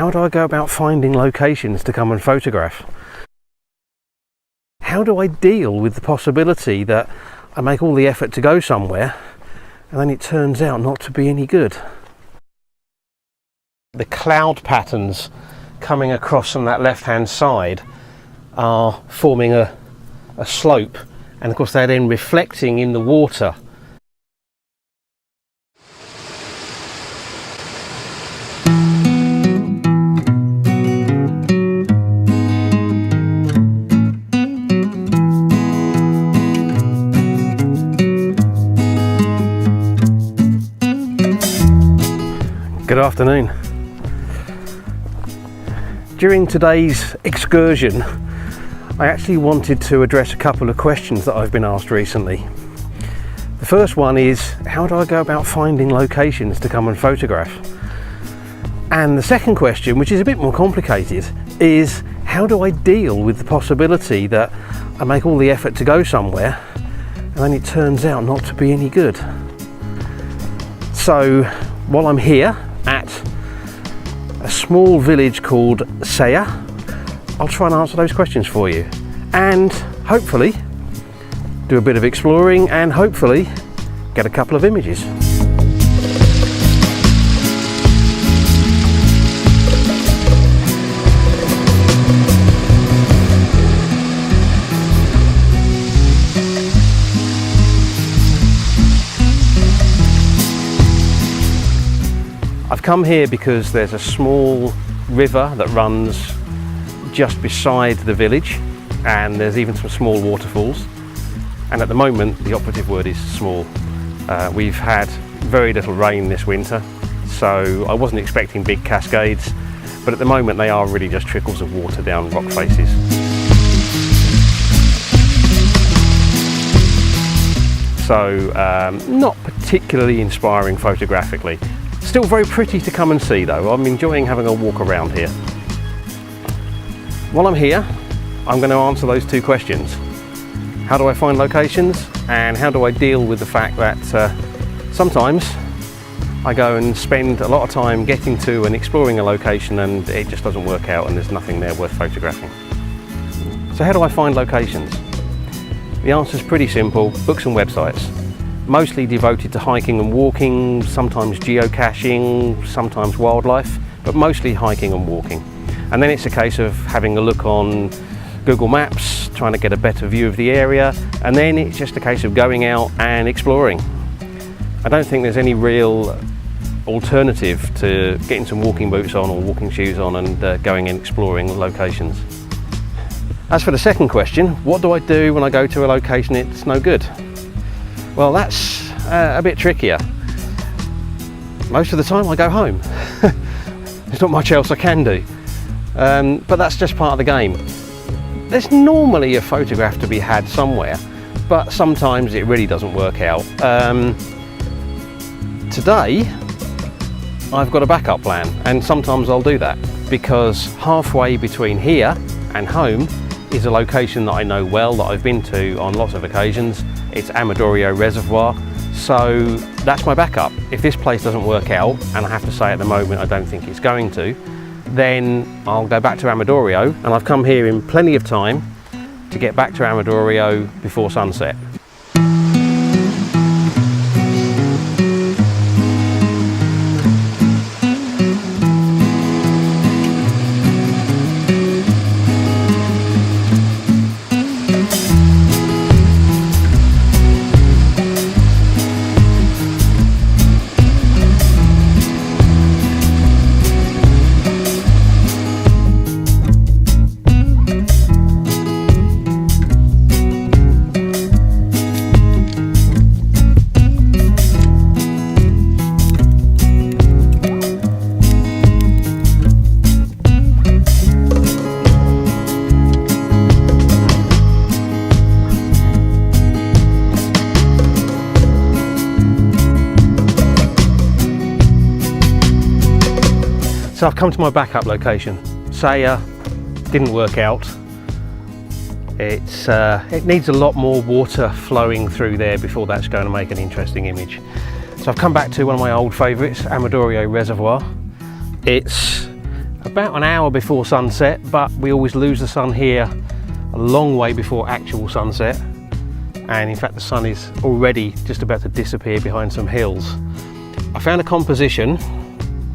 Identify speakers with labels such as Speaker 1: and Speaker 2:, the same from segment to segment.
Speaker 1: how do I go about finding locations to come and photograph? How do I deal with the possibility that I make all the effort to go somewhere and then it turns out not to be any good? The cloud patterns coming across from that left-hand side are forming a slope, and of course they're then reflecting in the water. Good afternoon. During today's excursion, I actually wanted to address a couple of questions that I've been asked recently. The first one is, how do I go about finding locations to come and photograph? And the second question, which is a bit more complicated, is how do I deal with the possibility that I make all the effort to go somewhere and then it turns out not to be any good? So while I'm here at a small village called Saya, I'll try and answer those questions for you and hopefully do a bit of exploring and hopefully get a couple of images. I've come here because there's a small river that runs just beside the village, and there's even some small waterfalls, and at the moment the operative word is small. We've had very little rain this winter, so I wasn't expecting big cascades, but at the moment they are really just trickles of water down rock faces. So not particularly inspiring photographically. Still very pretty to come and see though. I'm enjoying having a walk around here. While I'm here, I'm going to answer those two questions. How do I find locations, and how do I deal with the fact that sometimes I go and spend a lot of time getting to and exploring a location and it just doesn't work out and there's nothing there worth photographing. So how do I find locations? The answer is pretty simple: books and websites. Mostly devoted to hiking and walking, sometimes geocaching, sometimes wildlife, but mostly hiking and walking. And then it's a case of having a look on Google Maps, trying to get a better view of the area, and then it's just a case of going out and exploring. I don't think there's any real alternative to getting some walking boots on or walking shoes on and going and exploring locations. As for the second question, what do I do when I go to a location it's no good? Well, that's a bit trickier. Most of the time I go home. There's not much else I can do. But that's just part of the game. There's normally a photograph to be had somewhere, but sometimes it really doesn't work out. Today, I've got a backup plan, and sometimes I'll do that because halfway between here and home is a location that I know well, that I've been to on lots of occasions. It's Amidorio Reservoir, so that's my backup. If this place doesn't work out, and I have to say at the moment I don't think it's going to, then I'll go back to Amidorio, and I've come here in plenty of time to get back to Amidorio before sunset. So I've come to my backup location. Saya didn't work out. It needs a lot more water flowing through there before that's going to make an interesting image. So I've come back to one of my old favourites, Amidorio Reservoir. It's about an hour before sunset, but we always lose the sun here a long way before actual sunset, and in fact the sun is already just about to disappear behind some hills. I found a composition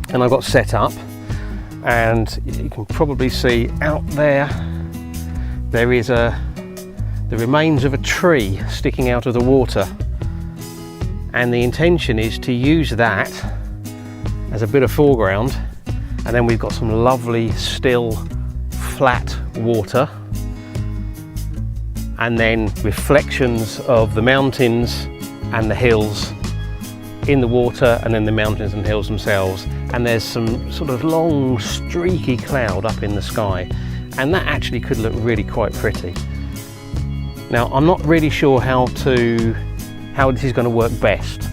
Speaker 1: and I got set up, and you can probably see out there is the remains of a tree sticking out of the water, and the intention is to use that as a bit of foreground, and then we've got some lovely still flat water, and then reflections of the mountains and the hills in the water, and then the mountains and hills themselves, and there's some sort of long streaky cloud up in the sky, and that actually could look really quite pretty. Now I'm not really sure how this is going to work best.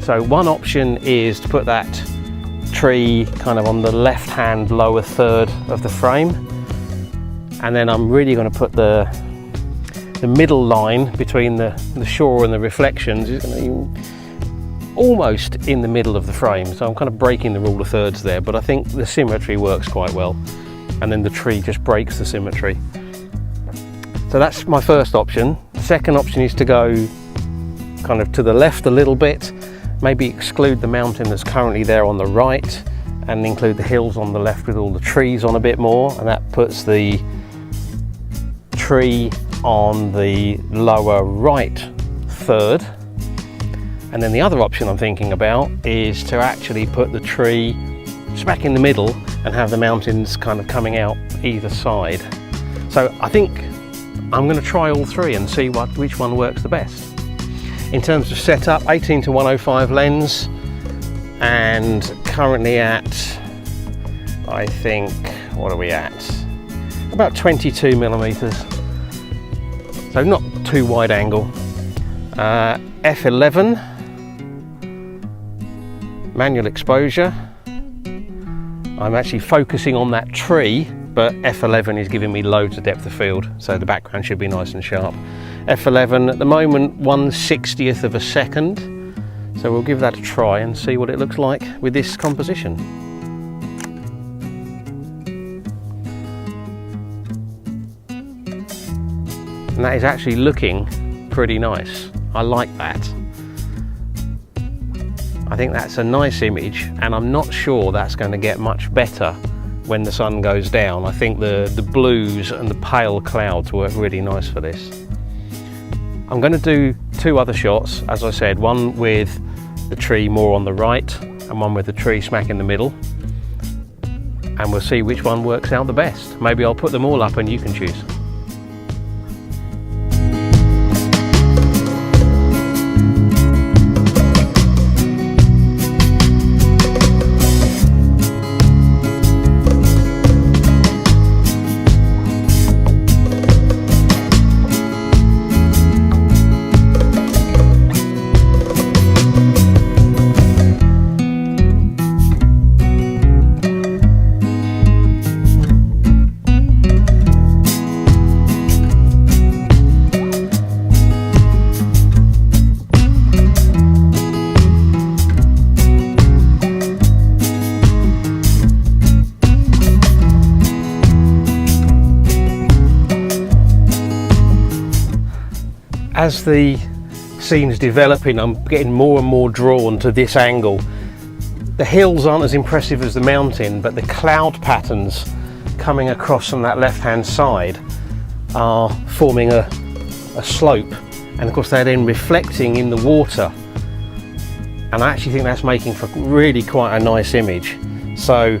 Speaker 1: So one option is to put that tree kind of on the left hand lower third of the frame, and then I'm really going to put the middle line between the shore and the reflections is going to be almost in the middle of the frame, so I'm kind of breaking the rule of thirds there, but I think the symmetry works quite well, and then the tree just breaks the symmetry. So that's my first option. The second option is to go kind of to the left a little bit, maybe exclude the mountain that's currently there on the right and include the hills on the left with all the trees on a bit more, and that puts the tree on the lower right third. And then the other option I'm thinking about is to actually put the tree smack in the middle and have the mountains kind of coming out either side. So I think I'm going to try all three and see which one works the best. In terms of setup, 18-105 lens, and currently at, I think, what are we at? About 22 millimeters. So not too wide angle. F11, manual exposure. I'm actually focusing on that tree, but F11 is giving me loads of depth of field, so the background should be nice and sharp. F11 at the moment 1/60th of a second, so we'll give that a try and see what it looks like with this composition. And that is actually looking pretty nice. I like that. I think that's a nice image, and I'm not sure that's going to get much better when the sun goes down. I think the blues and the pale clouds work really nice for this. I'm going to do two other shots, as I said, one with the tree more on the right and one with the tree smack in the middle, and we'll see which one works out the best. Maybe I'll put them all up and you can choose. As the scene's developing, I'm getting more and more drawn to this angle. The hills aren't as impressive as the mountain, but the cloud patterns coming across from that left-hand side are forming a slope, and of course they're then reflecting in the water, and I actually think that's making for really quite a nice image. So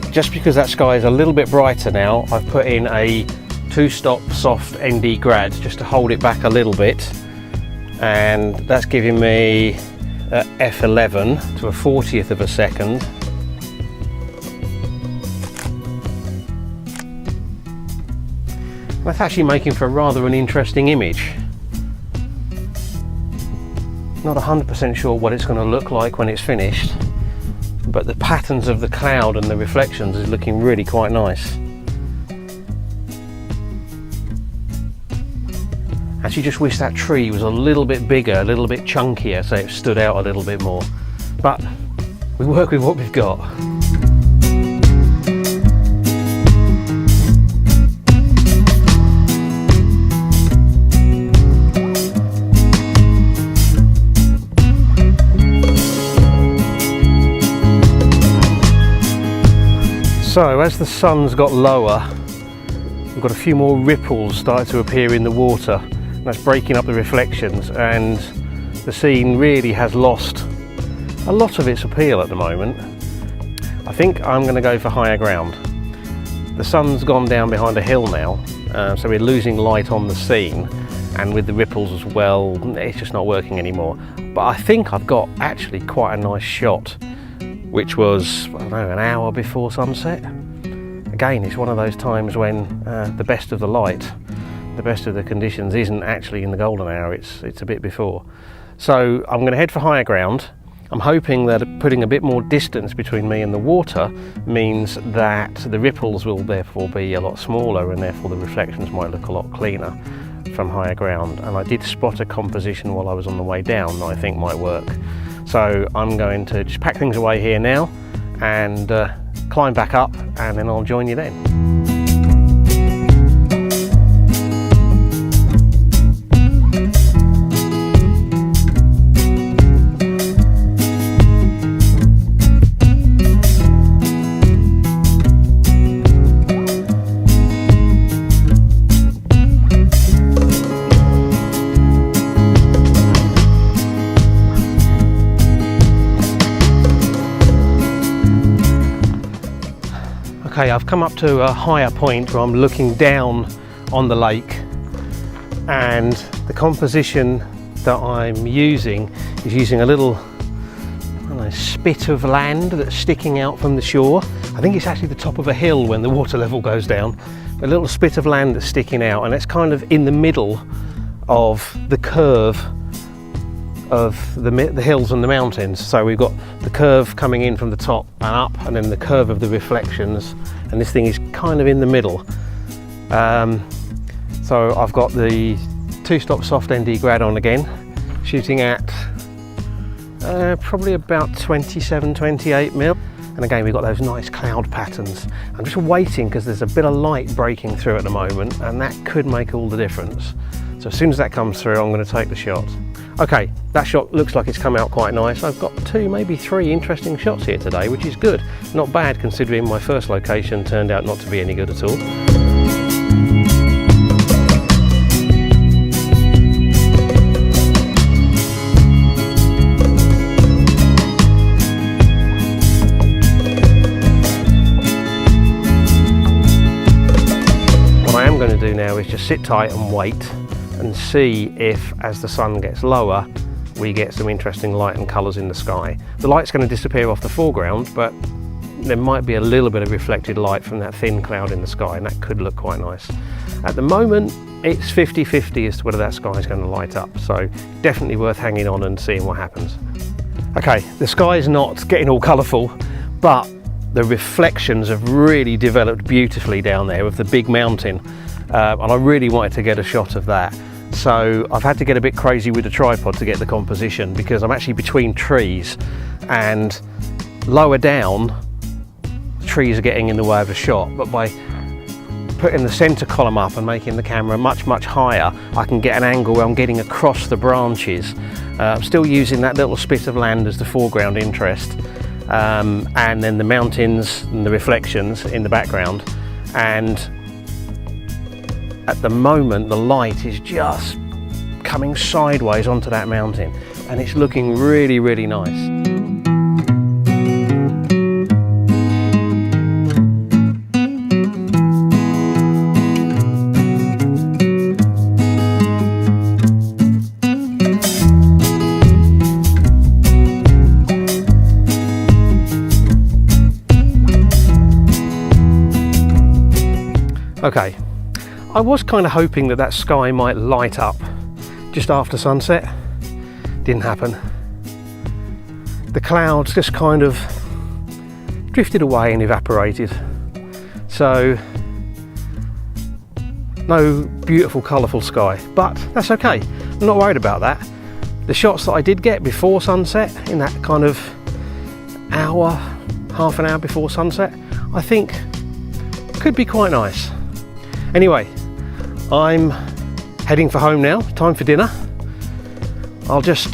Speaker 1: just because that sky is a little bit brighter now, I've put in a 2-stop soft ND grad just to hold it back a little bit, and that's giving me F11 to a 40th of a second. That's actually making for rather an interesting image. Not 100% sure what it's going to look like when it's finished, but the patterns of the cloud and the reflections is looking really quite nice. Actually just wish that tree was a little bit bigger, a little bit chunkier, so it stood out a little bit more. But we work with what we've got. So as the sun's got lower, we've got a few more ripples started to appear in the water. That's breaking up the reflections, and the scene really has lost a lot of its appeal at the moment. I think I'm going to go for higher ground. The sun's gone down behind a hill now, so we're losing light on the scene, and with the ripples as well, it's just not working anymore. But I think I've got actually quite a nice shot, which was, I don't know, an hour before sunset. Again, it's one of those times when the best of the light, the best of the conditions isn't actually in the golden hour, it's a bit before. So I'm going to head for higher ground. I'm hoping that putting a bit more distance between me and the water means that the ripples will therefore be a lot smaller, and therefore the reflections might look a lot cleaner from higher ground. And I did spot a composition while I was on the way down that I think might work. So I'm going to just pack things away here now and climb back up, and then I'll join you then. Okay, I've come up to a higher point where I'm looking down on the lake, and the composition that I'm using is using a little, I don't know, spit of land that's sticking out from the shore. I think it's actually the top of a hill when the water level goes down. A little spit of land that's sticking out, and it's kind of in the middle of the curve of the hills and the mountains. So we've got the curve coming in from the top and up, and then the curve of the reflections, and this thing is kind of in the middle. So I've got the 2-stop soft ND grad on again, shooting at probably about 27-28mm, and again we've got those nice cloud patterns. I'm just waiting because there's a bit of light breaking through at the moment, and that could make all the difference. So as soon as that comes through, I'm going to take the shot. Okay, that shot looks like it's come out quite nice. I've got 2, maybe 3 interesting shots here today, which is good. Not bad considering my first location turned out not to be any good at all. What I am going to do now is just sit tight and wait and see if, as the sun gets lower, we get some interesting light and colours in the sky. The light's going to disappear off the foreground, but there might be a little bit of reflected light from that thin cloud in the sky, and that could look quite nice. At the moment, it's 50-50 as to whether that sky is going to light up, so definitely worth hanging on and seeing what happens. Okay, the sky is not getting all colourful, but the reflections have really developed beautifully down there with the big mountain. And I really wanted to get a shot of that, so I've had to get a bit crazy with the tripod to get the composition, because I'm actually between trees, and lower down the trees are getting in the way of a shot, but by putting the center column up and making the camera much higher, I can get an angle where I'm getting across the branches. I'm still using that little spit of land as the foreground interest, and then the mountains and the reflections in the background. And at the moment, the light is just coming sideways onto that mountain, and it's looking really nice. Okay. I was kind of hoping that sky might light up just after sunset. Didn't happen. The clouds just kind of drifted away and evaporated. So no beautiful colourful sky, but that's okay. I'm not worried about that. The shots that I did get before sunset, in that kind of hour, half an hour before sunset, I think could be quite nice. Anyway, I'm heading for home now, time for dinner. I'll just,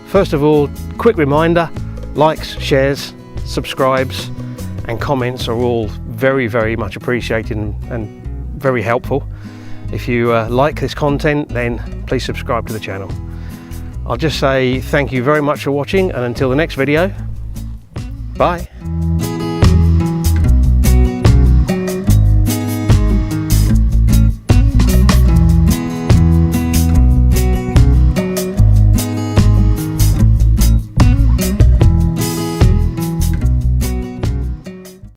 Speaker 1: first of all, quick reminder, likes, shares, subscribes and comments are all very, very much appreciated and very helpful. If you like this content, then please subscribe to the channel. I'll just say thank you very much for watching, and until the next video, bye.